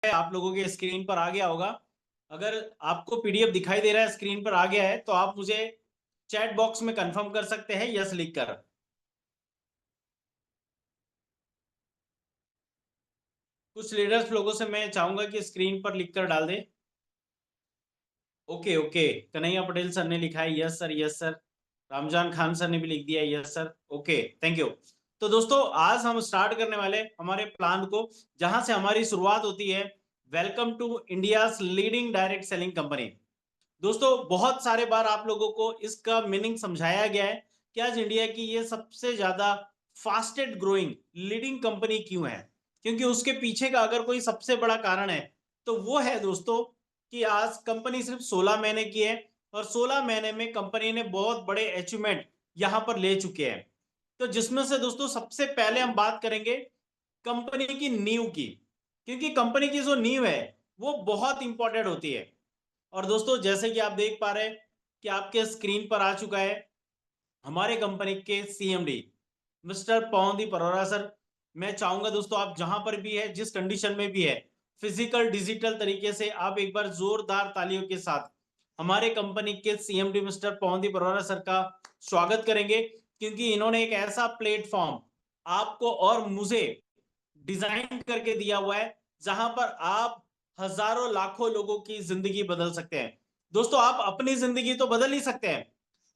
आप लोगों के स्क्रीन पर आ गया होगा। अगर आपको पीडीएफ दिखाई दे रहा है, स्क्रीन पर आ गया है, तो आप मुझे चैट बॉक्स में कंफर्म कर सकते हैं यस लिखकर। कुछ लीडर्स लोगों से मैं चाहूंगा कि स्क्रीन पर लिखकर डाल दे। Okay okay, Kanhaiya Patel sir ने लिखा है yes sir, yes sir. Ramzan Khan sir ने भी लिख दिया है yes sir. Okay, thank you. तो दोस्तों, आज हम स्टार्ट करने वाले हमारे प्लान को, जहां से हमारी शुरुआत होती है। Welcome to India leading direct selling company. दोस्तों, बहुत सारे बार आप लोगों को इसका मीनिंग समझाया गया है कि आज इंडिया की ये सबसे ज्यादा फास्टेस्ट ग्रोइंग लीडिंग कंपनी क्यों है। क्योंकि उसके पीछे का अगर कोई सबसे बड़ा कारण है तो वो है दोस्तों कि आज कंपनी सिर्फ 16 महीने की है, और 16 महीने में कंपनी ने बहुत बड़े अचीवमेंट यहां पर ले चुके हैं। तो जिसमें से दोस्तों सबसे पहले हम बात करेंगे कंपनी की नींव की, क्योंकि कंपनी की जो नींव है वो बहुत इंपॉर्टेंट होती है। और दोस्तों, जैसे कि आप देख पा रहे हैं कि आपके स्क्रीन पर आ चुका है हमारे कंपनी के CMD mister Pawandeep Arora sir. मैं चाहूंगा दोस्तों, आप जहां पर भी है, जिस कंडीशन में भी है, फिजिकल डिजिटल तरीके से आप एक बार जोरदार तालियों के साथ हमारे कंपनी के CMD mister Pawandeep Arora sir का स्वागत करेंगे। क्योंकि इन्होंने एक ऐसा प्लेटफॉर्म आपको और मुझे डिजाइन करके दिया हुआ है जहां पर आप हजारों लाखों लोगों की जिंदगी बदल सकते हैं। दोस्तों, आप अपनी जिंदगी तो बदल ही सकते हैं,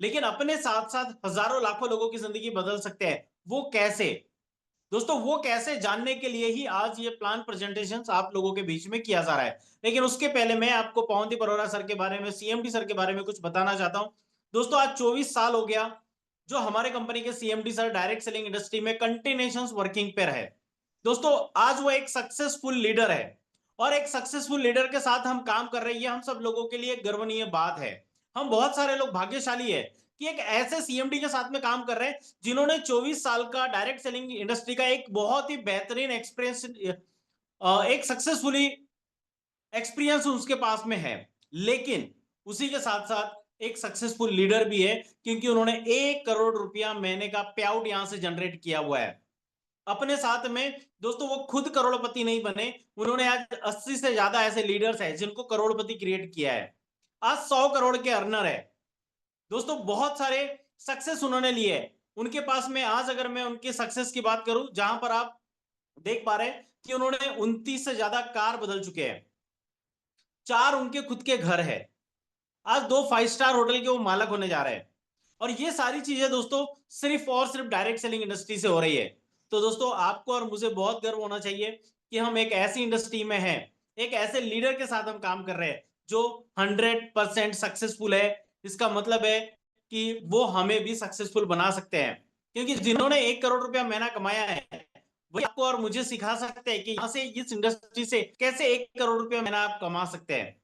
लेकिन अपने साथ साथ हजारों लाखों लोगों की जिंदगी बदल सकते हैं। वो कैसे? दोस्तों, वो कैसे जानने के लिए ही आज ये प्लान प्रेजेंटेशन आप लोगों के बीच में किया जा रहा है। लेकिन उसके पहले मैं आपको पवनदीप अरोड़ा सर के बारे में, सीएमडी सर के बारे में कुछ बताना चाहता हूं। दोस्तों, आज 24 साल हो गया जो हमारे कंपनी के CMD sir direct selling industry में कंटिन्यूएशन वर्किंग पे रहे। दोस्तों, आज वो एक सक्सेसफुल लीडर है, और एक सक्सेसफुल लीडर के साथ हम काम कर रहे हैं, हम सब लोगों के लिए गर्वनीय बात है। हम बहुत सारे लोग भाग्यशाली है कि एक ऐसे सीएमडी के साथ में काम कर रहे हैं जिन्होंने 24 साल का डायरेक्ट सेलिंग इंडस्ट्री का एक बहुत ही बेहतरीन एक्सपीरियंस, एक सक्सेसफुली एक्सपीरियंस उसके पास में है। लेकिन उसी के साथ साथ एक सक्सेसफुल लीडर भी है, क्योंकि उन्होंने 1 करोड़ रुपया महीने का पे आउट यहां से जनरेट किया हुआ है अपने साथ में। दोस्तों, वो खुद करोड़पति नहीं बने, उन्होंने आज 80 से ज्यादा ऐसे लीडर्स हैं जिनको करोड़पति क्रिएट किया है। आज 100 करोड़ के अर्नर है। दोस्तों, बहुत सारे सक्सेस उन्होंने लिए है उनके पास में। आज अगर मैं उनके सक्सेस की बात करूं, जहां पर आप देख पा रहे हैं कि उन्होंने 29 से ज्यादा कार बदल चुके हैं, 4 उनके खुद के घर है, आज 2 5 स्टार होटल के वो मालक होने जा रहे हैं। और ये सारी चीजें दोस्तों सिर्फ और सिर्फ डायरेक्ट सेलिंग इंडस्ट्री से हो रही है। तो दोस्तों, आपको और मुझे बहुत गर्व होना चाहिए कि हम एक ऐसी इंडस्ट्री में हैं, एक ऐसे लीडर के साथ हम काम कर रहे हैं जो 100% सक्सेसफुल है। इसका मतलब है कि वो हमें भी सक्सेसफुल बना सकते हैं, क्योंकि जिन्होंने 1 करोड़ रुपया महीना कमाया है वही आपको और मुझे सिखा सकते हैं कि यहां से, इस इंडस्ट्री से कैसे 1 करोड़ रुपया महीना आप कमा सकते हैं।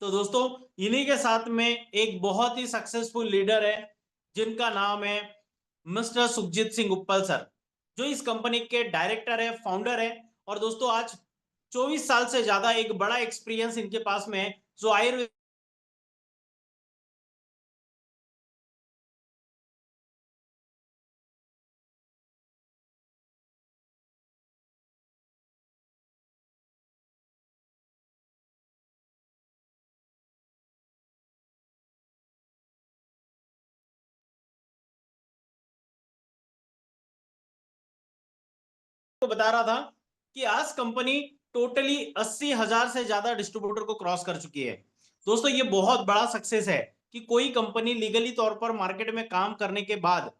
तो दोस्तों, इन्हीं के साथ में एक बहुत ही सक्सेसफुल लीडर है जिनका नाम है मिस्टर सुखजीत सिंह उपल सर, जो इस कंपनी के डायरेक्टर है, फाउंडर है। और दोस्तों, आज 24 साल से ज्यादा एक बड़ा एक्सपीरियंस इनके पास में है, जो आयुर्वेद को बता रहा था कि आज कंपनी टोटली 80,000 से ज्यादा डिस्ट्रीब्यूटर को क्रॉस कर चुकी है। दोस्तों, ये बहुत बड़ा सक्सेस है कि कोई कंपनी लीगली तौर पर मार्केट में काम करने के बाद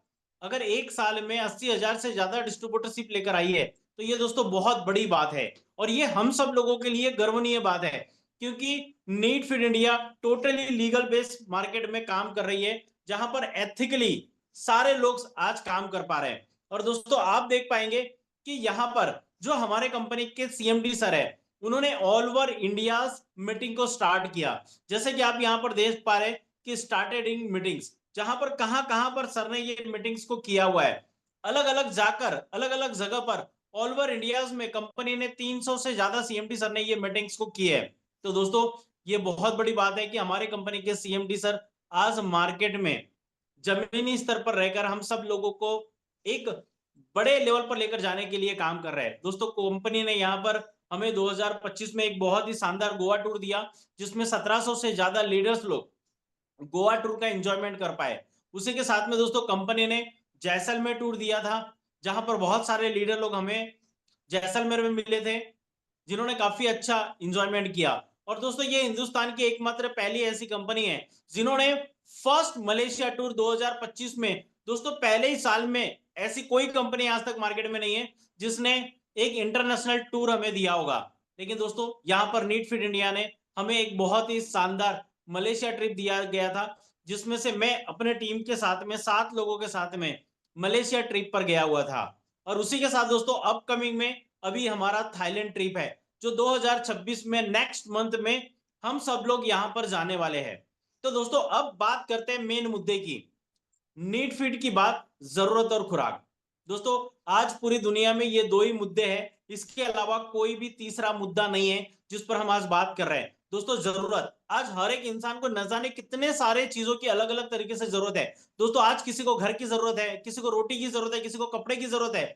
अगर एक साल में 80,000 से ज्यादा डिस्ट्रीब्यूटरशिप लेकर आई है, तो ये दोस्तों बहुत बड़ी बात है। और ये हम सब लोगों के लिए गर्वनीय बात है, क्योंकि neat fit India totally legal base market में काम कर रही है, जहां पर एथिकली सारे लोग आज काम कर पा रहे हैं। और दोस्तों, आप देख पाएंगे कि यहां पर जो हमारे कंपनी के सीएमडी सर है, उन्होंने ऑल ओवर इंडिया मीटिंग को स्टार्ट किया। जैसे कि आप यहां पर देख पा रहे हैं कि स्टार्टेड इन मीटिंग्स, जहां पर कहां कहां पर सर ने ये मीटिंग्स को किया हुआ है, अलग अलग जाकर अलग अलग जगह पर ऑल ओवर इंडिया में कंपनी ने 300 से ज्यादा सीएमडी सर ने ये मीटिंग्स को किए है। तो दोस्तों, ये बहुत बड़ी बात है कि हमारे कंपनी के सीएमडी सर आज मार्केट में जमीनी स्तर पर रहकर हम सब लोगों को एक बड़े लेवल पर लेकर जाने के लिए काम कर रहे हैं। दोस्तों, कंपनी ने यहाँ पर हमें 2025 में एक बहुत ही शानदार गोवा टूर दिया, जिसमें 1700 से ज्यादा लीडर्स लोग गोवा टूर का एंजॉयमेंट कर पाए। उसी के साथ में दोस्तों कंपनी ने जैसलमेर टूर दिया था, जहां पर बहुत सारे लीडर लोग हमें जैसलमेर में मिले थे, जिन्होंने काफी अच्छा इंजॉयमेंट किया। और दोस्तों ये हिंदुस्तान की एकमात्र पहली ऐसी कंपनी है जिन्होंने फर्स्ट मलेशिया टूर 2025 में, दोस्तों पहले ही साल में, ऐसी कोई कंपनी आज तक मार्केट में नहीं है जिसने एक इंटरनेशनल टूर हमें दिया होगा। लेकिन दोस्तों यहाँ पर नीट फिट इंडिया ने हमें एक बहुत ही शानदार मलेशिया ट्रिप दिया गया था, जिसमें से मैं अपने टीम के साथ में 7 लोगों के साथ में मलेशिया ट्रिप पर गया हुआ था। और उसी के साथ दोस्तों अपकमिंग में अभी हमारा थाईलैंड ट्रिप है, जो 2026 में नेक्स्ट मंथ में हम सब लोग यहां पर जाने वाले हैं। तो दोस्तों अब बात करते हैं मेन मुद्दे की, नीट फिट की बात, जरूरत और खुराक। दोस्तों आज पूरी दुनिया में ये दो ही मुद्दे हैं, इसके अलावा कोई भी तीसरा मुद्दा नहीं है जिस पर हम आज बात कर रहे हैं। दोस्तों जरूरत, आज हर एक इंसान को न जाने कितने सारे चीजों की अलग अलग तरीके से जरूरत है। दोस्तों आज किसी को घर की जरूरत है, किसी को रोटी की जरूरत है, किसी को कपड़े की जरूरत है।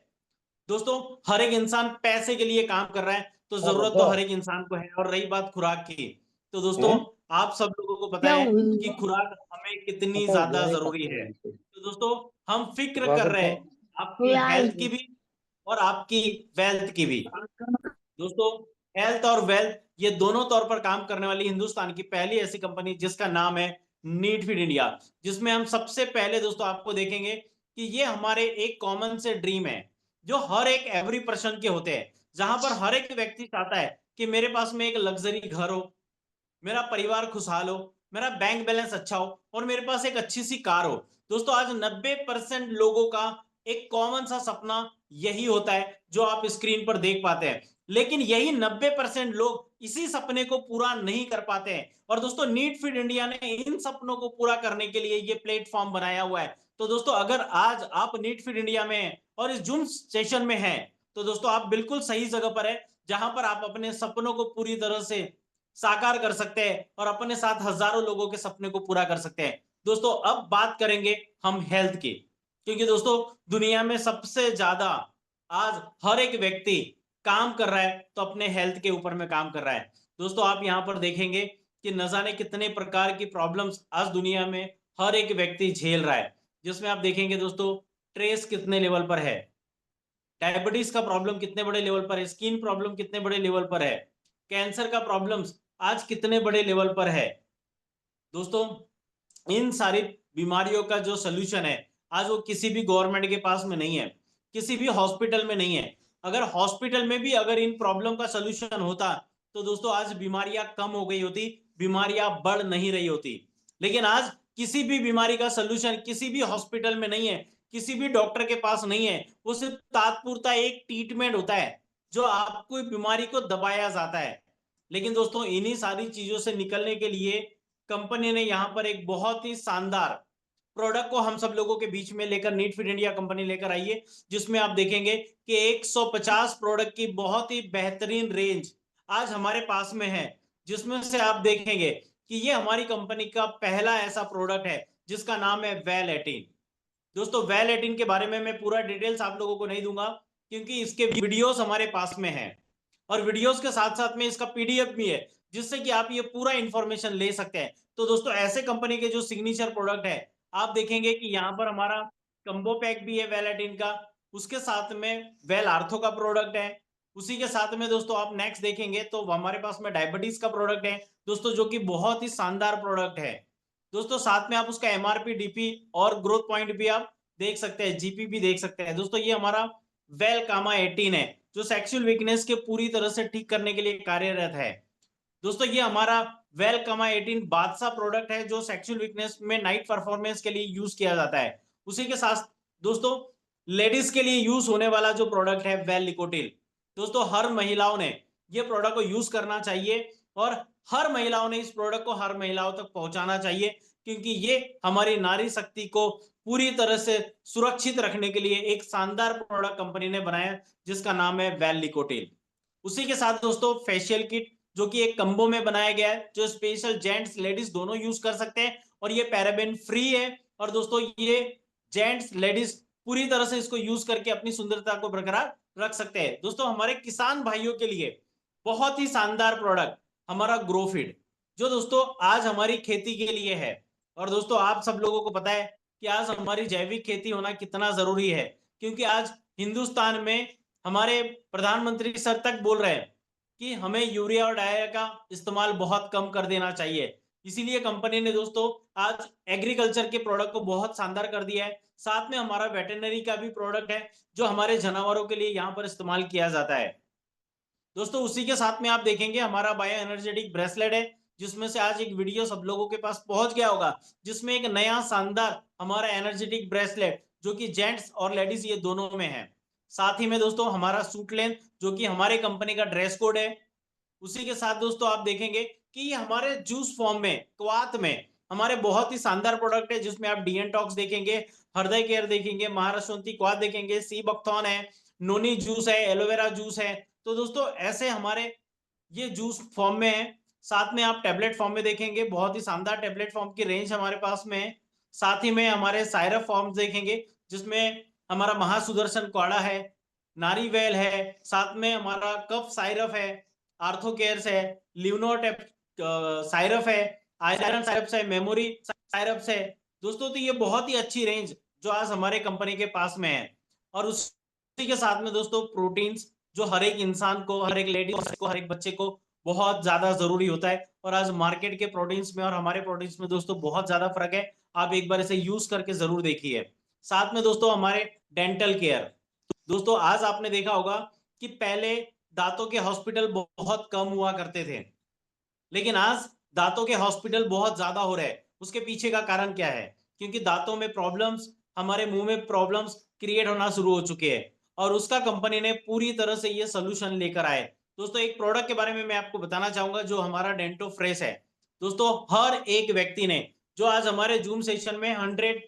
दोस्तों हर एक इंसान पैसे के लिए काम कर रहा है, तो हाँ जरूरत तो बता। हर एक इंसान को है। और रही बात खुराक की, तो दोस्तों हैं? आप सब लोगों को पता क्या है कि हुआ? खुराक हमें कितनी बताओ ज्यादा जाए जरूरी करते है। हैं इसे। तो दोस्तों हम फिक्र कर स्वागत रहे है। हैं आपकी हेल्थ की भी और आपकी वेल्थ की भी। दोस्तों हेल्थ और वेल्थ ये दोनों तौर पर काम करने वाली हिंदुस्तान की पहली ऐसी कंपनी जिसका नाम है नीट फिट इंडिया, जिसमें हम सबसे पहले दोस्तों आपको देखेंगे कि ये हमारे एक कॉमन से ड्रीम है जो हर एक एवरी पर्सन के होते हैं, जहां पर हर एक व्यक्ति चाहता है कि मेरे पास में एक लग्जरी घर हो, मेरा परिवार खुशहाल हो, मेरा बैंक बैलेंस अच्छा हो और मेरे पास एक अच्छी सी कार हो। दोस्तों आज 90% लोगों का एक कॉमन सा सपना यही होता है जो आप स्क्रीन पर देख पाते हैं। लेकिन यही 90% लोग इसी सपने को पूरा नहीं कर पाते हैं। और दोस्तों नीट फिट इंडिया ने इन सपनों को पूरा करने के लिए ये प्लेटफॉर्म बनाया हुआ है। तो दोस्तों अगर आज आप नीट फिट इंडिया में हैं और इस जून सेशन में हैं, तो दोस्तों आप बिल्कुल सही जगह पर है, जहां पर आप अपने सपनों को पूरी तरह से साकार कर सकते हैं और अपने साथ हजारों लोगों के सपने को पूरा कर सकते हैं। दोस्तों अब बात करेंगे हम हेल्थ की, क्योंकि दोस्तों दुनिया में सबसे ज्यादा आज हर एक व्यक्ति काम कर रहा है तो अपने हेल्थ के ऊपर में काम कर रहा है। दोस्तों आप यहां पर देखेंगे कि न जाने कितने प्रकार की प्रॉब्लम्स आज दुनिया में हर एक व्यक्ति झेल रहा है, जिसमें आप देखेंगे दोस्तों स्ट्रेस कितने लेवल पर है, डायबिटीज का प्रॉब्लम कितने बड़े लेवल पर है, स्किन प्रॉब्लम कितने बड़े लेवल पर है, कैंसर का प्रॉब्लम्स आज कितने बड़े लेवल पर है। दोस्तों इन सारी बीमारियों का जो सोल्यूशन है आज वो किसी भी गवर्नमेंट के पास में नहीं है, किसी भी हॉस्पिटल में नहीं है। अगर हॉस्पिटल में भी अगर इन प्रॉब्लम का सोल्यूशन होता तो दोस्तों आज बीमारियां कम हो गई होती, बीमारियां बढ़ नहीं रही होती। लेकिन आज किसी भी बीमारी का सोल्यूशन किसी भी हॉस्पिटल में नहीं है, किसी भी डॉक्टर के पास नहीं है। वो सिर्फ तात्पुरता एक ट्रीटमेंट होता है जो आपको बीमारी को दबाया जाता है। लेकिन दोस्तों इन्हीं सारी चीजों से निकलने के लिए कंपनी ने यहां पर एक बहुत ही शानदार प्रोडक्ट को हम सब लोगों के बीच में लेकर नीट फिट इंडिया कंपनी लेकर आई है, जिसमें आप देखेंगे कि 150 प्रोडक्ट की बहुत ही बेहतरीन रेंज आज हमारे पास में है, जिसमें से आप देखेंगे कि ये हमारी कंपनी का पहला ऐसा प्रोडक्ट है जिसका नाम है वेल 18। दोस्तों वेल 18 के बारे में मैं पूरा डिटेल्स आप लोगों को नहीं दूंगा, क्योंकि इसके वीडियोस हमारे पास में है और वीडियोस के साथ साथ में इसका पीडीएफ भी है, जिससे कि आप ये पूरा इंफॉर्मेशन ले सकते हैं। तो दोस्तों ऐसे कंपनी के जो सिग्नेचर प्रोडक्ट है, आप देखेंगे कि यहाँ पर हमारा कंबो पैक भी है वेल 18 का, उसके साथ में वेल आर्थो का प्रोडक्ट है। उसी के साथ में दोस्तों आप नेक्स्ट देखेंगे तो हमारे पास में डायबिटीज का प्रोडक्ट है दोस्तों, जो कि बहुत ही शानदार प्रोडक्ट है। दोस्तों साथ में आप उसका एमआरपी, डीपी और ग्रोथ पॉइंट भी आप देख सकते हैं, जीपी भी देख सकते हैं। दोस्तों ये हमारा वेल कामा 18 है जो सेक्सुअल वीकनेस के पूरी तरह से ठीक करने के लिए कार्यरत है। दोस्तों ये हमारा वेल कामा 18 बादशाह प्रोडक्ट है जो सेक्सुअल वीकनेस में नाइट परफॉर्मेंस के लिए यूज किया जाता है। उसी के साथ दोस्तों लेडीज के लिए यूज होने वाला जो प्रोडक्ट है वेल निकोटिल, दोस्तों हर महिलाओं ने ये प्रोडक्ट को यूज करना चाहिए और हर महिलाओं ने इस प्रोडक्ट को हर महिलाओं तक पहुंचाना चाहिए, क्योंकि ये हमारी नारी शक्ति को पूरी तरह से सुरक्षित रखने के लिए एक शानदार प्रोडक्ट कंपनी ने बनाया जिसका नाम है वेल निकोटिल। उसी के साथ दोस्तों फेशियल किट जो कि एक कंबो में बनाया गया है, जो स्पेशल जेंट्स लेडीज दोनों यूज कर सकते हैं और ये पैराबेन फ्री है। और दोस्तों ये जेंट्स लेडीज पूरी तरह से इसको यूज करके अपनी सुंदरता को बरकरार रख सकते हैं। दोस्तों हमारे किसान भाइयों के लिए बहुत ही शानदार प्रोडक्ट हमारा ग्रोफीड, जो दोस्तों आज हमारी खेती के लिए है। और दोस्तों आप सब लोगों को पता है कि आज हमारी जैविक खेती होना कितना जरूरी है, क्योंकि आज हिंदुस्तान में हमारे प्रधानमंत्री सर तक बोल रहे हैं कि हमें यूरिया और डाया का इस्तेमाल बहुत कम कर देना चाहिए। इसीलिए कंपनी ने दोस्तों आज एग्रीकल्चर के प्रोडक्ट को बहुत शानदार कर दिया है। साथ में हमारा वेटरनरी का भी प्रोडक्ट है जो हमारे जानवरों के लिए यहाँ पर इस्तेमाल किया जाता है। दोस्तों उसी के साथ में आप देखेंगे हमारा बायो एनर्जेटिक ब्रेसलेट है, जिसमें से आज एक वीडियो सब लोगों के पास पहुंच गया होगा, जिसमें एक नया शानदार हमारा एनर्जेटिक ब्रेसलेट जो कि जेंट्स और लेडीज ये दोनों में है। साथ ही में दोस्तों हमारा सूट लेंथ जो कि हमारे कंपनी का ड्रेस कोड है। उसी के साथ दोस्तों आप देखेंगे कि ये हमारे जूस फॉर्म में क्वाथ में हमारे बहुत ही शानदार प्रोडक्ट है, जिसमें आप डीएन टॉक्स देखेंगे, हृदय केयर देखेंगे, महाराष्ट्र क्वाथ देखेंगे, सी बकथॉन है, नोनी जूस है, एलोवेरा जूस है। तो दोस्तों ऐसे हमारे ये जूस फॉर्म में है। साथ में आप टैबलेट फॉर्म में देखेंगे, बहुत ही शानदार टैबलेट फॉर्म की रेंज हमारे पास में है। साथ ही में हमारे सायरप फॉर्म देखेंगे, जिसमें हमारा महासुदर्शन काढ़ा है, नारीवेल है, साथ में हमारा कफ सायरप है, आर्थो केयर्स है, लिवनोटेप सायरप है, आयरन सायरप्स है, मेमोरी सायरप्स है। दोस्तों तो ये बहुत ही अच्छी रेंज जो आज हमारे कंपनी के पास में है। और उसी के साथ में दोस्तों प्रोटीन्स जो हर एक इंसान को, हर एक लेडीज को, हर एक बच्चे को बहुत ज्यादा जरूरी होता है। और आज मार्केट के प्रोटीन्स में और हमारे प्रोटीन्स में दोस्तों बहुत ज्यादा फर्क है। आप एक बार इसे यूज करके जरूर देखिए। साथ में दोस्तों हमारे डेंटल केयर, दोस्तों आज आपने देखा होगा कि पहले दांतों के हॉस्पिटल बहुत कम हुआ करते थे, लेकिन आज दांतों के हॉस्पिटल बहुत ज्यादा हो रहे हैं। उसके पीछे का कारण क्या है? क्योंकि दांतों में प्रॉब्लम्स, हमारे मुंह में प्रॉब्लम्स क्रिएट होना शुरू हो चुके हैं, और उसका कंपनी ने पूरी तरह से ये सोल्यूशन लेकर आए। दोस्तों एक प्रोडक्ट के बारे में मैं आपको बताना चाहूंगा जो हमारा डेंटो फ्रेश है। दोस्तों हर एक व्यक्ति ने, जो आज हमारे जूम सेशन में 100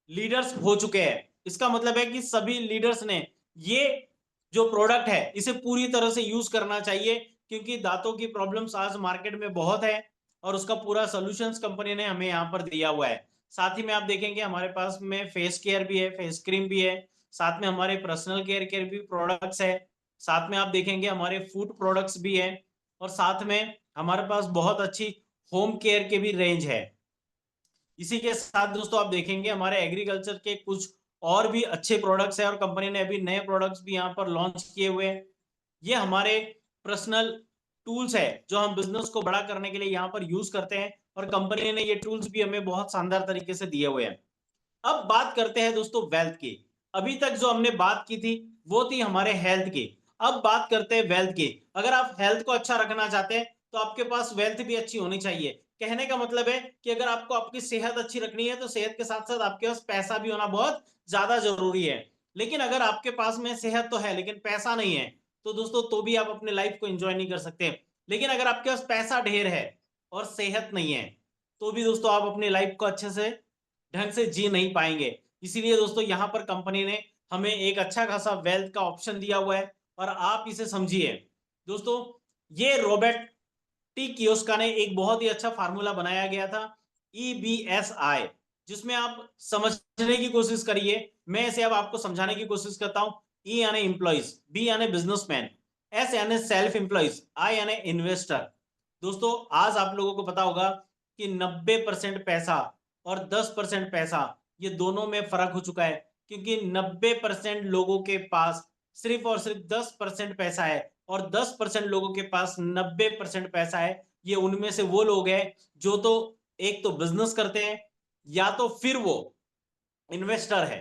लीडर्स हो चुके हैं, इसका मतलब है कि सभी लीडर्स ने ये जो प्रोडक्ट है इसे पूरी तरह से यूज करना चाहिए, क्योंकि दांतों की प्रॉब्लम्स आज मार्केट में बहुत है और उसका पूरा सॉल्यूशंस कंपनी ने हमें यहाँ पर दिया हुआ है। साथ ही में आप देखेंगे हमारे पास में फेस केयर भी है, फेस क्रीम भी है, साथ में हमारे पर्सनल केयर के भी प्रोडक्ट्स है, साथ में आप देखेंगे हमारे फूड प्रोडक्ट्स भी है, और साथ में हमारे पास बहुत अच्छी होम केयर के भी रेंज है। इसी के साथ दोस्तों आप देखेंगे हमारे एग्रीकल्चर के कुछ और भी अच्छे प्रोडक्ट्स हैं, और कंपनी ने अभी नए प्रोडक्ट्स भी यहाँ पर लॉन्च किए हुए हैं। ये हमारे पर्सनल टूल्स है जो हम बिजनेस को बड़ा करने के लिए यहाँ पर यूज करते हैं, और कंपनी ने ये टूल्स भी हमें बहुत शानदार तरीके से दिए हुए हैं। अब बात करते हैं दोस्तों वेल्थ की। अभी तक जो हमने बात की थी वो थी हमारे हेल्थ की। अब बात करते हैं वेल्थ की। अगर आप हेल्थ को अच्छा रखना चाहते हैं तो आपके पास वेल्थ भी अच्छी होनी चाहिए। कहने का मतलब है कि अगर आपको आपकी सेहत अच्छी रखनी है तो सेहत के साथ साथ आपके पास पैसा भी होना बहुत ज्यादा जरूरी है। लेकिन अगर आपके पास में सेहत तो है लेकिन पैसा नहीं है, तो दोस्तों तो भी आप अपने लाइफ को एंजॉय नहीं कर सकते। लेकिन अगर आपके पास पैसा ढेर है और सेहत नहीं है, तो भी दोस्तों आप अपनी लाइफ को अच्छे से ढंग से जी नहीं पाएंगे। इसीलिए दोस्तों यहाँ पर कंपनी ने हमें एक अच्छा खासा वेल्थ का ऑप्शन दिया हुआ है, और आप इसे समझिए। दोस्तों ये रॉबर्ट कियोस्का ने एक बहुत ही अच्छा फार्मूला बनाया गया था, EBSI, जिसमें आप समझने की कोशिश करिए। मैं इसे अब आपको समझाने की कोशिश करता हूं। E यानी एम्प्लॉइज, B यानी बिजनेसमैन, S यानी सेल्फ एम्प्लॉइज, I यानी इन्वेस्टर। दोस्तों आज आप लोगों को पता होगा कि 90% पैसा और 10% पैसा, ये दोनों में फर्क हो चुका है, क्योंकि 90% लोगों के पास सिर्फ और सिर्फ 10% पैसा है, और 10% लोगों के पास 90% पैसा है। ये उनमें से वो लोग हैं जो तो एक तो बिजनेस करते हैं या तो फिर वो इन्वेस्टर है।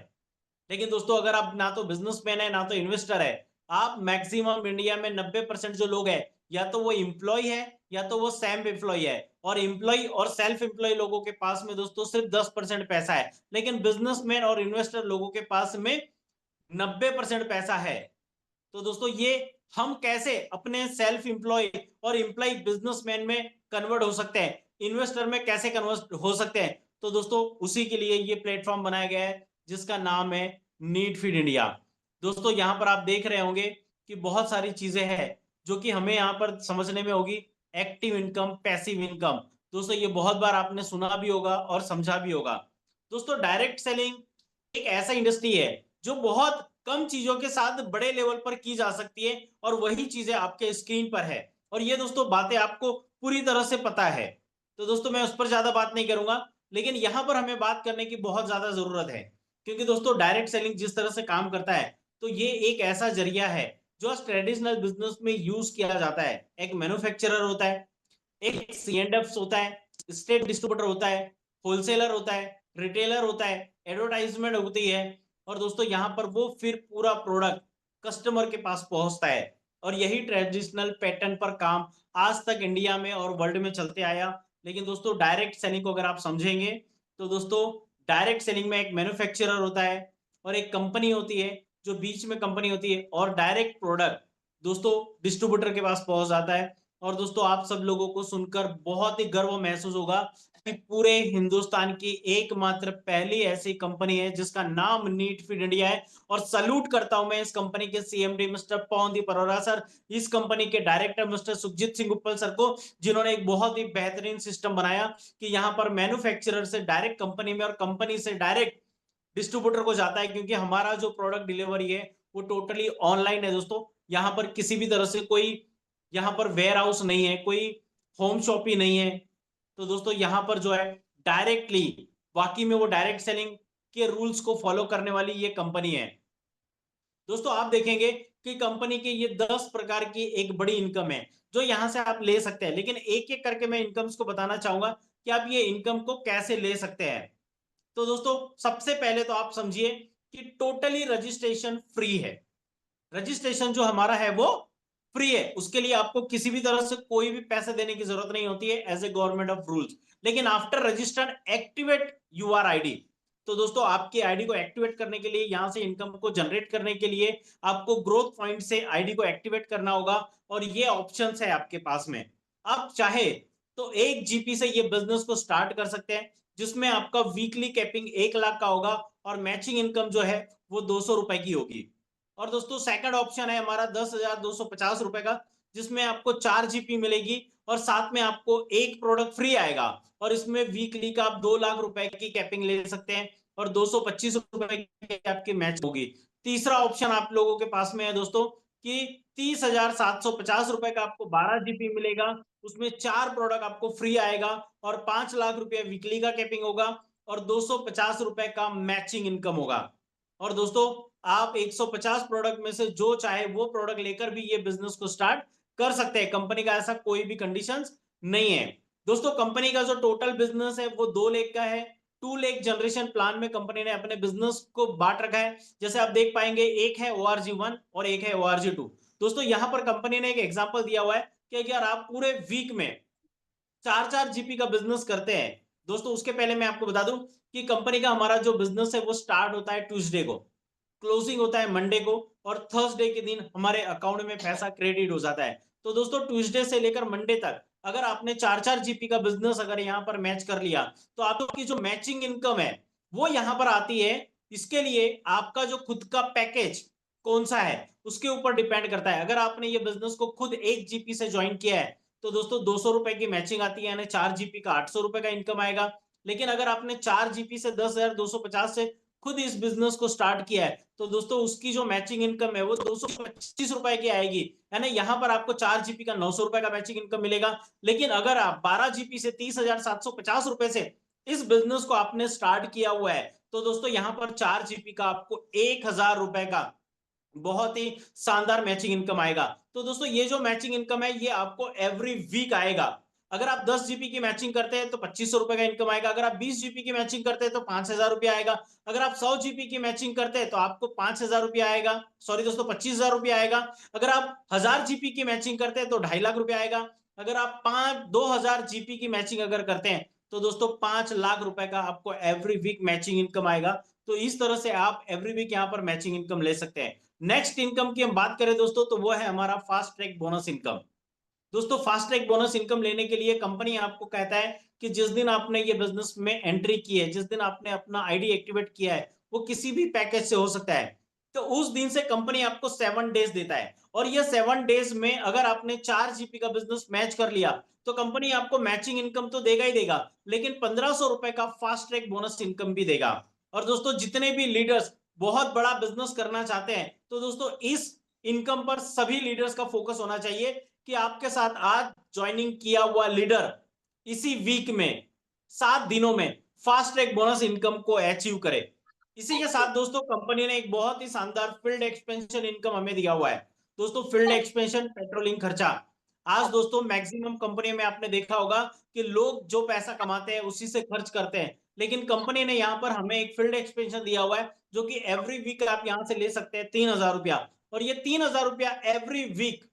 लेकिन दोस्तों अगर आप ना तो बिजनेसमैन है ना तो इन्वेस्टर है, आप मैक्सिमम इंडिया में 90% जो लोग हैं या तो वो इम्प्लॉय है या तो वो सेल्फ एम्प्लॉय है। और इम्प्लॉय और सेल्फ एम्प्लॉय लोगों के पास में दोस्तों सिर्फ 10% पैसा है, लेकिन बिजनेसमैन और इन्वेस्टर लोगों के पास में 90% पैसा है। तो दोस्तों ये हम कैसे अपने सेल्फ एम्प्लॉय और एम्प्लॉय बिजनेसमैन में कन्वर्ट हो सकते हैं, इन्वेस्टर में कैसे कन्वर्ट हो सकते हैं, तो दोस्तों उसी के लिए ये प्लेटफॉर्म बनाया गया है जिसका नाम है नीड फीड इंडिया। दोस्तों यहाँ पर आप देख रहे होंगे कि बहुत सारी चीजें हैं जो कि हमें यहाँ पर समझने में होगी। एक्टिव इनकम, पैसिव इनकम, दोस्तों ये बहुत बार आपने सुना भी होगा और समझा भी होगा। दोस्तों डायरेक्ट सेलिंग एक ऐसा इंडस्ट्री है जो बहुत कम चीजों के साथ बड़े लेवल पर की जा सकती है और वही चीजें आपके स्क्रीन पर है। और ये दोस्तों बातें आपको पूरी तरह से पता है, तो दोस्तों मैं उस पर ज्यादा बात नहीं करूंगा। लेकिन यहां पर हमें बात करने की बहुत ज्यादा जरूरत है, क्योंकि दोस्तों डायरेक्ट सेलिंग जिस तरह से काम करता है, तो ये एक ऐसा जरिया है जो ट्रेडिशनल बिजनेस में यूज किया जाता है। एक मैन्युफैक्चरर होता है, एक C&F होता है, स्टेट डिस्ट्रीब्यूटर होता है, होलसेलर होता है, रिटेलर होता है, एडवर्टाइजमेंट होती है, और दोस्तों यहाँ पर वो फिर पूरा प्रोडक्ट कस्टमर के पास पहुंचता है। और यही ट्रेडिशनल पैटर्न पर काम आज तक इंडिया में और वर्ल्ड में चलते आया। लेकिन दोस्तों डायरेक्ट सेलिंग को अगर आप समझेंगे, तो दोस्तों डायरेक्ट सेलिंग में एक मैन्युफैक्चरर होता है और एक कंपनी होती है, जो बीच में कंपनी होती है, और डायरेक्ट प्रोडक्ट दोस्तों डिस्ट्रीब्यूटर के पास पहुंच जाता है। और दोस्तों आप सब लोगों को सुनकर बहुत ही गर्व महसूस होगा कि पूरे हिंदुस्तान की एकमात्र पहली ऐसी कंपनी है जिसका नाम नीट फीड इंडिया है। और सल्यूट करता हूं मैं इस कंपनी के CMD mister Pawandeep Arora sir, इस कंपनी के डायरेक्टर मिस्टर सुखजीत सिंह उपल सर को, जिन्होंने एक बहुत ही बेहतरीन सिस्टम बनाया कि यहाँ पर मैन्युफैक्चरर से डायरेक्ट कंपनी में और कंपनी से डायरेक्ट डिस्ट्रीब्यूटर को जाता है। क्योंकि हमारा जो प्रोडक्ट डिलीवरी है वो टोटली ऑनलाइन है दोस्तों। यहाँ पर किसी भी तरह से कोई यहाँ पर वेयर हाउस नहीं है, कोई होम शॉप ही नहीं है। तो दोस्तों यहाँ पर जो है डायरेक्टली, वाकई में वो डायरेक्ट सेलिंग के रूल्स को फॉलो करने वाली ये कंपनी है। दोस्तों आप देखेंगे कि कंपनी के ये 10 प्रकार की एक बड़ी इनकम है जो यहां से आप ले सकते हैं। लेकिन एक एक करके मैं इनकम्स को बताना चाहूंगा कि आप ये इनकम को कैसे ले सकते हैं। तो दोस्तों सबसे पहले तो आप समझिए कि टोटली रजिस्ट्रेशन फ्री है। रजिस्ट्रेशन जो हमारा है वो फ्री है, उसके लिए आपको किसी भी तरह से कोई भी पैसे देने की जरूरत नहीं होती है as a government of rules. लेकिन after registered activate your ID, तो दोस्तों आपकी आईडी को एक्टिवेट करने के लिए, यहां से इनकम को जनरेट करने के लिए आपको ग्रोथ पॉइंट से आईडी को एक्टिवेट करना होगा। और ये ऑप्शन है आपके पास में। आप चाहे तो 1 GB से ये बिजनेस को स्टार्ट कर सकते हैं, जिसमें आपका वीकली कैपिंग 1 लाख का होगा और मैचिंग इनकम जो है वो 200 रुपए की होगी। और दोस्तों सेकंड ऑप्शन है हमारा 10,250 रुपए का, जिसमें आपको 4 GB मिलेगी और साथ में आपको एक प्रोडक्ट फ्री आएगा। और इसमें वीकली का आप 2 लाख रुपए की कैपिंग ले सकते हैं और 225 रुपए की आपकी मैच होगी। तीसरा ऑप्शन आप लोगों के पास में है दोस्तों कि 30,750 रुपए का आपको 12 GB मिलेगा, उसमें 4 प्रोडक्ट आपको फ्री आएगा और 5 लाख रुपए वीकली का कैपिंग होगा और 250 रुपए का मैचिंग इनकम होगा। और दोस्तों आप 150 प्रोडक्ट में से जो चाहे वो प्रोडक्ट लेकर भी ये बिजनेस को स्टार्ट कर सकते हैं। कंपनी का ऐसा कोई भी कंडीशंस नहीं है। दोस्तों कंपनी का जो टोटल बिजनेस है वो 2 लाख का है। 2 लाख जनरेशन प्लान में कंपनी ने अपने बिजनेस को बांट रखा है। जैसे आप देख पाएंगे, एक है ORG1 और एक है ORG2। दोस्तों यहां पर कंपनी ने एक एग्जांपल दिया हुआ है कि अगर आप पूरे वीक में 4-4 GB का बिजनेस करते हैं, दोस्तों उसके पहले मैं आपको बता दूं कि कंपनी का हमारा जो बिजनेस है वो स्टार्ट होता है ट्यूसडे को, क्लोजिंग होता है मंडे को, और थर्सडे के दिन हमारे अकाउंट में पैसा क्रेडिट हो जाता है। तो दोस्तों ट्यूसडे से लेकर मंडे तक अगर आपने 4-4 GB का बिजनेस अगर यहाँ पर मैच कर लिया, तो आपकी जो मैचिंग इनकम है वो यहाँ पर आती है। इसके लिए आपका जो खुद का पैकेज कौन सा है उसके ऊपर डिपेंड करता है। अगर आपने ये बिजनेस को खुद 1 GB से ज्वाइन किया है, तो दोस्तों 200 रुपए की मैचिंग आती है, यानी 4 GB का 800 रुपए का इनकम आएगा। लेकिन अगर आपने 4 GB से 10,250 से खुद इस बिजनेस को स्टार्ट किया है, तो दोस्तों उसकी जो मैचिंग इनकम है वो 225 रुपए की आएगी। यानी यहाँ पर आपको 4 GB का 900 रुपए का मैचिंग इनकम मिलेगा। लेकिन अगर आप 12 GB से 30,750 रुपए से इस बिजनेस को आपने स्टार्ट किया हुआ है, तो दोस्तों यहाँ पर 4 GB का आपको 1,000 रुपए का बहुत ही शानदार मैचिंग इनकम आएगा। तो दोस्तों ये जो मैचिंग इनकम है ये आपको एवरी वीक आएगा। अगर आप 10 GB की मैचिंग करते हैं तो 2500 रुपए का इनकम आएगा। अगर आप 20 GB की मैचिंग करते हैं तो 5,000 रुपया आएगा। अगर आप 100 GB की मैचिंग करते हैं तो आपको 5,000 रुपया आएगा, सॉरी दोस्तों 25,000 रुपया आएगा। अगर आप 1000 GB की मैचिंग करते हैं तो 2.5 लाख रुपया आएगा। अगर आप 2000 GB की मैचिंग अगर करते हैं तो दोस्तों 5 लाख रुपए का आपको एवरी वीक मैचिंग इनकम आएगा। तो इस तरह से आप एवरी वीक यहाँ पर मैचिंग इनकम ले सकते हैं। नेक्स्ट इनकम की हम बात करें दोस्तों, तो वो है हमारा फास्ट ट्रैक बोनस इनकम। दोस्तों फास्ट ट्रैक बोनस इनकम लेने के लिए कंपनी आपको कहता है कि जिस दिन आपने ये बिजनेस में एंट्री की है, जिस दिन आपने अपना आईडी एक्टिवेट किया है, वो किसी भी पैकेज से हो सकता है, तो उस दिन से कंपनी आपको 7 डेज देता है। और ये 7 डेज में अगर आपने 4 GB का बिजनेस मैच कर लिया, तो कंपनी आपको मैचिंग इनकम तो देगा ही देगा, लेकिन 1,500 रुपए का फास्ट ट्रैक बोनस इनकम भी देगा। और दोस्तों जितने भी लीडर्स बहुत बड़ा बिजनेस करना चाहते हैं, तो दोस्तों इस इनकम पर सभी लीडर्स का फोकस होना चाहिए कि आपके साथ आज ज्वाइनिंग किया हुआ लीडर इसी वीक में 7 दिनों में फास्ट ट्रैक बोनस इनकम को अचीव करे। इसी के साथ दोस्तों कंपनी ने एक बहुत ही शानदार फील्ड एक्सपेंशन इनकम हमें दिया हुआ है। दोस्तों फील्ड एक्सपेंशन पेट्रोलिंग खर्चा, आज दोस्तों मैक्सिमम कंपनी में आपने देखा होगा कि लोग जो पैसा कमाते हैं उसी से खर्च करते हैं, लेकिन कंपनी ने यहाँ पर हमें एक फील्ड एक्सपेंशन दिया हुआ है जो कि एवरी वीक आप यहाँ से ले सकते हैं 3,000 रुपया, और ये 3,000 रुपया एवरी वीक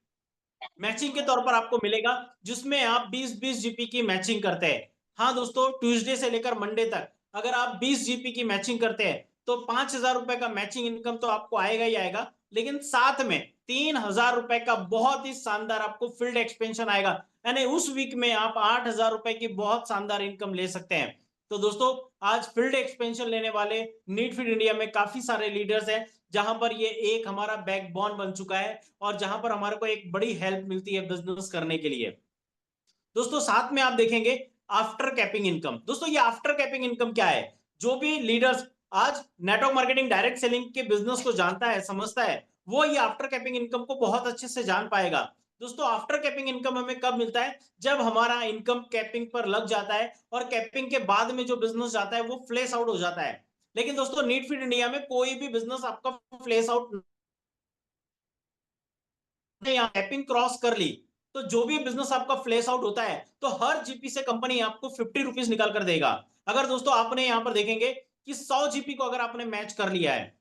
मैचिंग के तौर पर आपको मिलेगा, जिसमें आप 20-20 जीपी की मैचिंग करते हैं। हाँ दोस्तों, ट्यूसडे से लेकर मंडे तक अगर आप 20 जीपी की मैचिंग करते हैं तो 5,000 रुपए का मैचिंग इनकम तो आपको आएगा ही आएगा, लेकिन साथ में 3,000 रुपए का बहुत ही शानदार आपको फील्ड एक्सपेंशन आएगा, यानी उस वीक में आप 8,000 रुपए की बहुत शानदार इनकम ले सकते हैं। तो दोस्तों आज फील्ड एक्सपेंशन लेने वाले नीट फीड इंडिया में काफी सारे लीडर्स हैं, जहां पर ये एक हमारा बैकबोन बन चुका है और जहां पर हमारे को एक बड़ी हेल्प मिलती है बिजनेस करने के लिए। दोस्तों साथ में आप देखेंगे आफ्टर कैपिंग इनकम। दोस्तों ये आफ्टर कैपिंग इनकम क्या है? जो भी लीडर्स आज नेटवर्क मार्केटिंग डायरेक्ट सेलिंग के बिजनेस को जानता है, समझता है, वो ये आफ्टर कैपिंग इनकम को बहुत अच्छे से जान पाएगा। दोस्तों आफ्टर कैपिंग इनकम हमें कब मिलता है? जब हमारा इनकम कैपिंग पर लग जाता है और कैपिंग के बाद में जो बिजनेस जाता है वो फ्लेश आउट हो जाता है। लेकिन दोस्तों नीट फीड इंडिया में कोई भी बिजनेस आपका फ्लेश आउट, यहाँ कैपिंग क्रॉस कर ली तो जो भी बिजनेस आपका फ्लेश आउट होता है तो हर जीपी से कंपनी आपको 50 रुपीज निकाल कर देगा। अगर दोस्तों आपने यहां पर देखेंगे कि 100 जीपी को अगर आपने मैच कर लिया है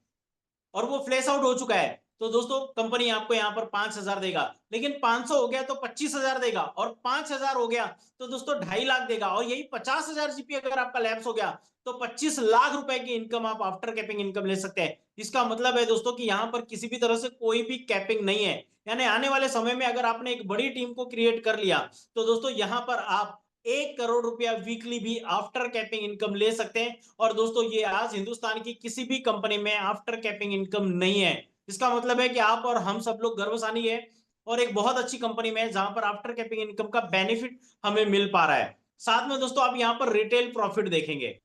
और वो फ्लैश आउट हो चुका है तो दोस्तों कंपनी आपको यहाँ पर 5,000 देगा, लेकिन 500 हो गया तो 25,000 देगा, और 5,000 हो गया तो दोस्तों 2.5 लाख देगा, और यही 50,000 जीपी अगर आपका लैप्स हो गया तो 25 लाख रुपए की इनकम आप आफ्टर कैपिंग इनकम ले सकते हैं। इसका मतलब है दोस्तों कि यहाँ पर किसी भी तरह से कोई भी कैपिंग नहीं है, यानी आने वाले समय में अगर आपने एक बड़ी टीम को क्रिएट कर लिया तो दोस्तों यहाँ पर आप 1 करोड़ रुपया वीकली भी आफ्टर कैपिंग इनकम ले सकते हैं। और दोस्तों ये आज हिंदुस्तान की किसी भी कंपनी में आफ्टर कैपिंग इनकम नहीं है। इसका मतलब है कि आप और हम सब लोग गर्वसानी है और एक बहुत अच्छी कंपनी में है जहां पर आफ्टर कैपिंग इनकम का बेनिफिट हमें मिल पा रहा है। साथ में दोस्तों आप यहाँ पर रिटेल प्रॉफिट देखेंगे।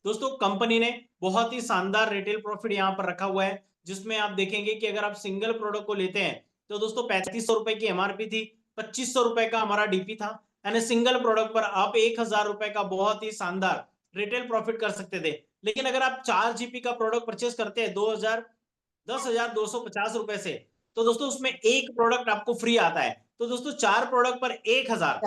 दोस्तों कंपनी ने बहुत ही शानदार रिटेल प्रॉफिट यहाँ पर रखा हुआ है, जिसमें आप देखेंगे कि अगर आप सिंगल प्रोडक्ट को लेते हैं तो दोस्तों 3,500 रुपए की एमआरपी थी, 2,500 रुपए का हमारा डीपी था, यानी सिंगल प्रोडक्ट पर आप 1,000 रुपए का बहुत ही शानदार रिटेल प्रॉफिट कर सकते थे। लेकिन अगर आप 4 जीपी का प्रोडक्ट परचेस करते हैं 10,250 रुपए से, तो दोस्तों उसमें एक प्रोडक्ट आपको फ्री आता है। तो दोस्तों 4 प्रोडक्ट पर 1,000,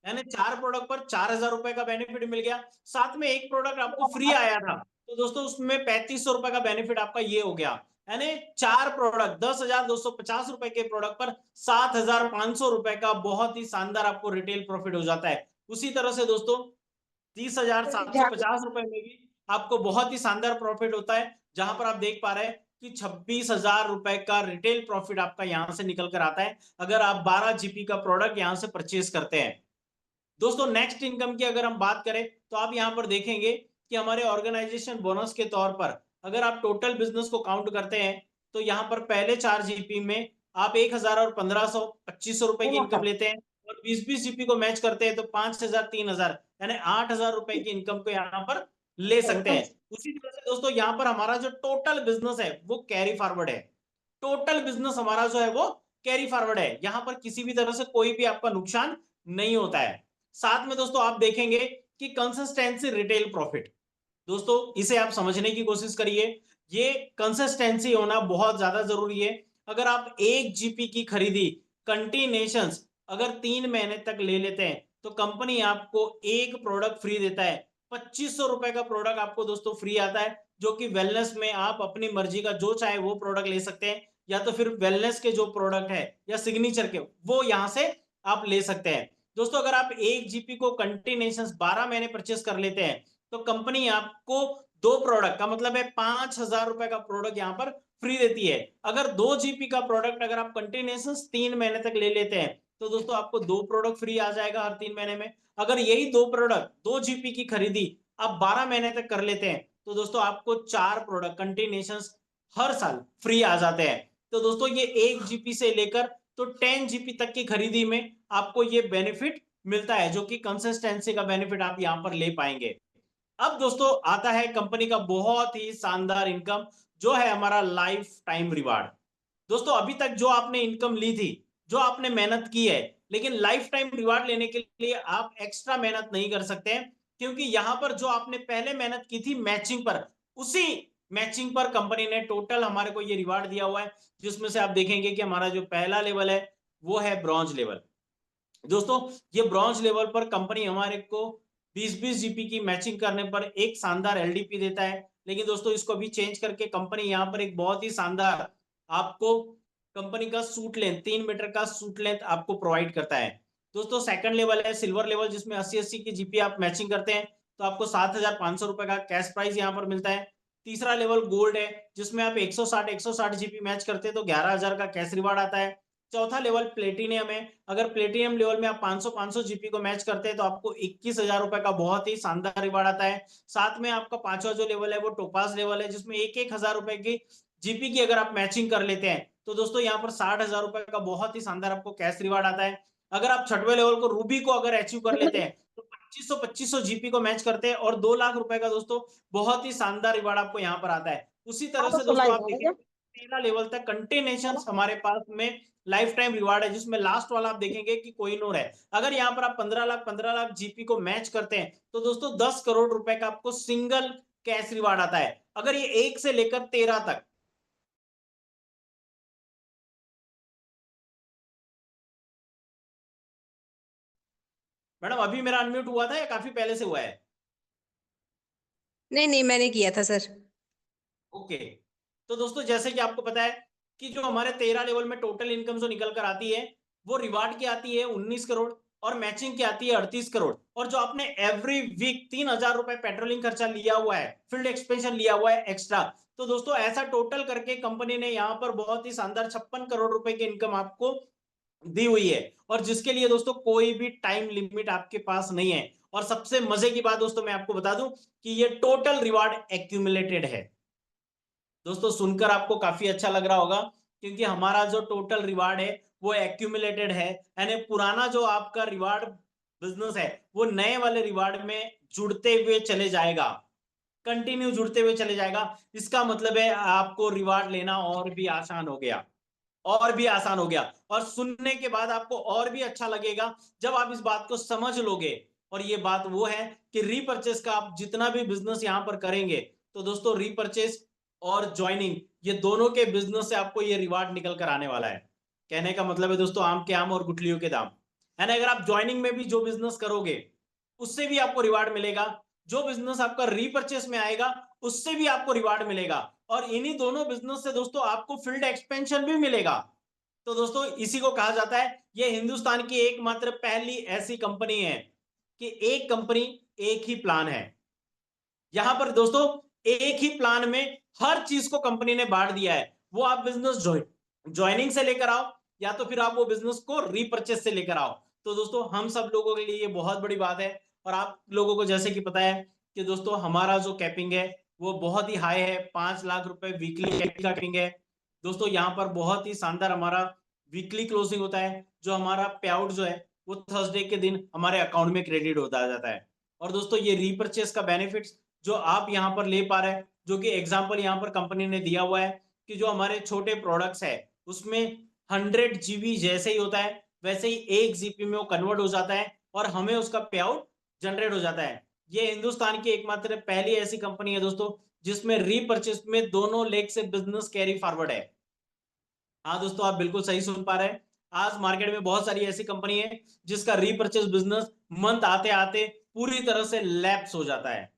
यानी 4 प्रोडक्ट पर 4,000 रुपए का बेनिफिट मिल गया, साथ में एक प्रोडक्ट आपको फ्री आया था तो दोस्तों उसमें 3,500 रुपए का बेनिफिट आपका ये हो गया, यानी 4 प्रोडक्ट 10,250 रुपए के प्रोडक्ट पर 7,500 रुपए का बहुत ही शानदार आपको रिटेल प्रॉफिट हो जाता है। उसी तरह से दोस्तों 30,750 रुपए में भी आपको बहुत ही शानदार प्रॉफिट होता है, जहां पर आप देख पा रहे हैं कि 26,000 रुपए का रिटेल प्रॉफिट आपका यहां से निकल कर आता है अगर आप 12 जीपी का प्रोडक्ट यहां से परचेज करते हैं। दोस्तों नेक्स्ट इनकम की अगर हम बात करें तो आप यहां पर देखेंगे कि हमारे ऑर्गेनाइजेशन बोनस के तौर पर अगर आप टोटल बिजनेस को काउंट करते हैं तो यहां पर पहले 4 जीपी में आप 1,000 और 1,500 2,500 रुपए की इनकम लेते हैं, और 20-20 जीपी को मैच करते हैं तो 5,000 3,000 यानी 8,000 रुपए की इनकम को यहाँ पर ले सकते हैं। उसी तरह से दोस्तों यहाँ पर हमारा जो टोटल बिजनेस है वो कैरी फॉरवर्ड है। टोटल बिजनेस हमारा जो है वो कैरी फॉरवर्ड है, यहाँ पर किसी भी तरह से कोई भी आपका नुकसान नहीं होता है। साथ में दोस्तों आप देखेंगे कि कंसिस्टेंसी रिटेल प्रॉफिट, दोस्तों इसे आप समझने की कोशिश करिए, ये कंसिस्टेंसी होना बहुत ज्यादा जरूरी है। अगर आप 1 जीपी की खरीदी कंटिन्यूशंस अगर 3 महीने तक ले लेते हैं तो कंपनी आपको एक प्रोडक्ट फ्री देता है, 2,500 रुपए का प्रोडक्ट आपको दोस्तों फ्री आता है, जो कि वेलनेस में आप अपनी मर्जी का जो चाहे वो प्रोडक्ट ले सकते हैं, या तो फिर वेलनेस के जो प्रोडक्ट है या सिग्नेचर के वो यहां से आप ले सकते हैं। दोस्तों अगर आप 1 जीपी को कंटिन्यूशंस 12 महीने परचेस कर लेते हैं तो कंपनी आपको 2 प्रोडक्ट का मतलब है 5,000 रुपए का प्रोडक्ट यहाँ पर फ्री देती है। अगर 2 जीपी का प्रोडक्ट अगर आप कंटिन्यूशंस 3 महीने तक ले लेते हैं तो दोस्तों आपको 2 प्रोडक्ट फ्री आ जाएगा हर 3 महीने में। अगर यही 2 प्रोडक्ट 2 जीपी की खरीदी आप 12 महीने तक कर लेते हैं तो दोस्तों आपको 4 प्रोडक्ट कंटिन्यूशंस हर साल फ्री आ जाते हैं। तो दोस्तों ये 1 जीपी से लेकर तो 10 जीपी तक की खरीदी में आपको ये बेनिफिट मिलता है, जो कि कंसिस्टेंसी का बेनिफिट आप यहाँ पर ले पाएंगे। अब दोस्तों आता है कंपनी का बहुत ही शानदार इनकम जो है हमारा लाइफ टाइम रिवार्ड। दोस्तों अभी तक जो आपने इनकम ली थी, जो आपने मेहनत की है, लेकिन लाइफ टाइम रिवार्ड लेने के लिए आप एक्स्ट्रा मेहनत नहीं कर सकते हैं, क्योंकि यहां पर जो आपने पहले मेहनत की थी मैचिंग पर, उसी मैचिंग पर कंपनी ने टोटल हमारे को ये रिवार्ड दिया हुआ है, जिसमें से आप देखेंगे कि हमारा जो पहला लेवल है वो है ब्रॉन्ज लेवल। दोस्तों ये ब्रॉन्ज लेवल पर कंपनी हमारे को 20-20 जीपी की मैचिंग करने पर एक शानदार एलडीपी देता है। लेकिन दोस्तों इसको भी चेंज करके कंपनी यहाँ पर एक बहुत ही शानदार आपको कंपनी का सूट लेंथ 3 मीटर का सूट लेंथ आपको प्रोवाइड करता है। दोस्तों सेकंड लेवल है सिल्वर लेवल, जिसमें 80-80 की जीपी आप मैचिंग करते हैं तो आपको 7,500 रुपए का कैश प्राइस यहाँ पर मिलता है। तीसरा लेवल गोल्ड है, जिसमें आप 160 जीपी मैच करते हैं तो 11,000 का कैश रिवार्ड आता है। चौथा लेवल प्लेटिनियम है, अगर प्लेटिनियम लेवल में आप 500 जीपी को मैच करते हैं तो आपको 21,000 रुपए का बहुत ही शानदार रिवार्ड आता है। साथ में आपका पांचवा जो लेवल है वो टोपाज लेवल है, जिसमें 1,000 रुपए की जीपी की अगर आप मैचिंग कर लेते हैं तो दोस्तों यहाँ पर 60,000 रुपए का बहुत ही शानदार आपको कैश रिवार्ड आता है। अगर आप छठवें लेवल को रूबी को अगर अचीव कर लेते हैं तो 2500 जीपी को मैच करते हैं और 2 लाख रुपए का दोस्तों बहुत ही शानदार रिवार्ड आपको यहाँ पर आता है। उसी तरह से दोस्तों आप देखें 13 लेवल तक कंटिन्यूशन हमारे पास में लाइफ टाइम रिवार्ड है, जिसमें लास्ट वाला आप देखेंगे कि कोहिनूर है। अगर यहाँ पर आप 15 लाख जीपी को मैच करते हैं तो दोस्तों 10 करोड़ रुपए का आपको सिंगल कैश रिवार्ड आता है, अगर ये 1 से लेकर 13 तक। मैडम अभी मेरा अनम्यूट हुआ था या काफी पहले से हुआ है? नहीं नहीं, मैंने किया था सर। ओके, तो दोस्तों जैसे कि आपको पता है कि जो हमारे 13 लेवल में टोटल इनकम जो निकल कर आती है वो रिवार्ड की आती है 19 करोड़ और मैचिंग की आती है 38 करोड़। और जो आपने एवरी वीक 3,000 रुपए पेट्रोलिंग खर्चा लिया हुआ है, फील्ड एक्सपेंशन लिया हुआ है एक्स्ट्रा, तो दोस्तों ऐसा टोटल करके कंपनी ने यहाँ पर बहुत ही शानदार 56 करोड़ रुपए की इनकम आपको दी हुई है, और जिसके लिए दोस्तों कोई भी टाइम लिमिट आपके पास नहीं है। और सबसे मजे की बात दोस्तों मैं आपको बता दूं कि ये टोटल रिवार्ड एक्यूमुलेटेड है। दोस्तों सुनकर आपको काफी अच्छा लग रहा होगा, क्योंकि हमारा जो टोटल रिवार्ड है वो एक्यूमुलेटेड है, यानी पुराना जो आपका रिवार्ड बिजनेस है वो नए वाले रिवार्ड में जुड़ते हुए चले जाएगा, कंटिन्यू जुड़ते हुए चले जाएगा। इसका मतलब है आपको रिवार्ड लेना और भी आसान हो गया, और भी आसान हो गया। और सुनने के बाद आपको और भी अच्छा लगेगा जब आप इस बात को समझ लोगे। और ये बात वो है कि रीपर्चेस का आप जितना भी बिजनेस यहां पर करेंगे तो दोस्तों रीपर्चेस और ज्वाइनिंग ये दोनों के बिजनेस से आपको ये रिवार्ड निकल कर आने वाला है। कहने का मतलब है दोस्तों आम के आम और गुठलियों के दाम, है ना। अगर आप ज्वाइनिंग में भी जो बिजनेस करोगे उससे भी आपको रिवार्ड मिलेगा, जो बिजनेस आपका रीपर्चेस में आएगा उससे भी आपको रिवार्ड मिलेगा, और इन्हीं दोनों बिजनेस से दोस्तों आपको फील्ड एक्सपेंशन भी मिलेगा। तो दोस्तों इसी को कहा जाता है, ये हिंदुस्तान की एकमात्र पहली ऐसी कंपनी है कि एक कंपनी एक ही प्लान है। यहां पर दोस्तों एक ही प्लान में हर चीज को कंपनी ने बांट दिया है। वो आप बिजनेस ज्वाइनिंग से लेकर आओ या तो फिर आप वो बिजनेस को रीपर्चेस से लेकर आओ। तो दोस्तों हम सब लोगों के लिए ये बहुत बड़ी बात है। और आप लोगों को जैसे कि पता है कि दोस्तों हमारा जो कैपिंग है वो बहुत ही हाई है, 5 लाख रुपए वीकली कैपिंग है। दोस्तों यहाँ पर बहुत ही शानदार हमारा वीकली क्लोजिंग होता है, जो हमारा पे आउट जो है वो थर्सडे के दिन हमारे अकाउंट में क्रेडिट होता जाता है। और दोस्तों ये रीपर्चेस का बेनिफिट्स जो आप यहाँ पर ले पा रहे हैं, जो कि एग्जांपल यहाँ पर कंपनी ने दिया हुआ है कि जो हमारे छोटे प्रोडक्ट्स है उसमें 100 जीबी जैसे ही होता है वैसे ही 1 जीबी में वो कन्वर्ट हो जाता है और हमें उसका पे आउट जनरेट हो जाता है। ये हिंदुस्तान की एकमात्र पहली ऐसी कंपनी है दोस्तों जिसमें रीपर्चेस में दोनों लेग से बिजनेस कैरी फॉरवर्ड है। हाँ दोस्तों आप बिल्कुल सही सुन पा रहे हैं। आज मार्केट में बहुत सारी ऐसी कंपनी है जिसका रीपर्चेस बिजनेस मंथ आते आते पूरी तरह से लैप्स हो जाता है,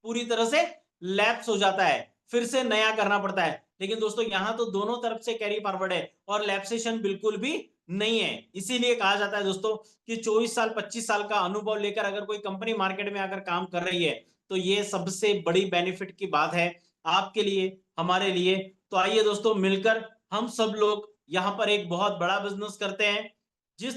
पूरी तरह से लैप्स हो जाता है, फिर से नया करना पड़ता है। लेकिन दोस्तों यहां तो दोनों तरफ से कैरी फॉरवर्ड है और लैप्सेशन बिल्कुल भी नहीं है। इसीलिए कहा जाता है दोस्तों कि 24 साल 25 साल का अनुभव लेकर अगर कोई कंपनी मार्केट में आकर काम कर रही है तो ये सबसे बड़ी बेनिफिट की बात है आपके लिए, हमारे लिए। तो आइए दोस्तों मिलकर हम सब लोग यहाँ पर एक बहुत बड़ा बिजनेस करते हैं जिस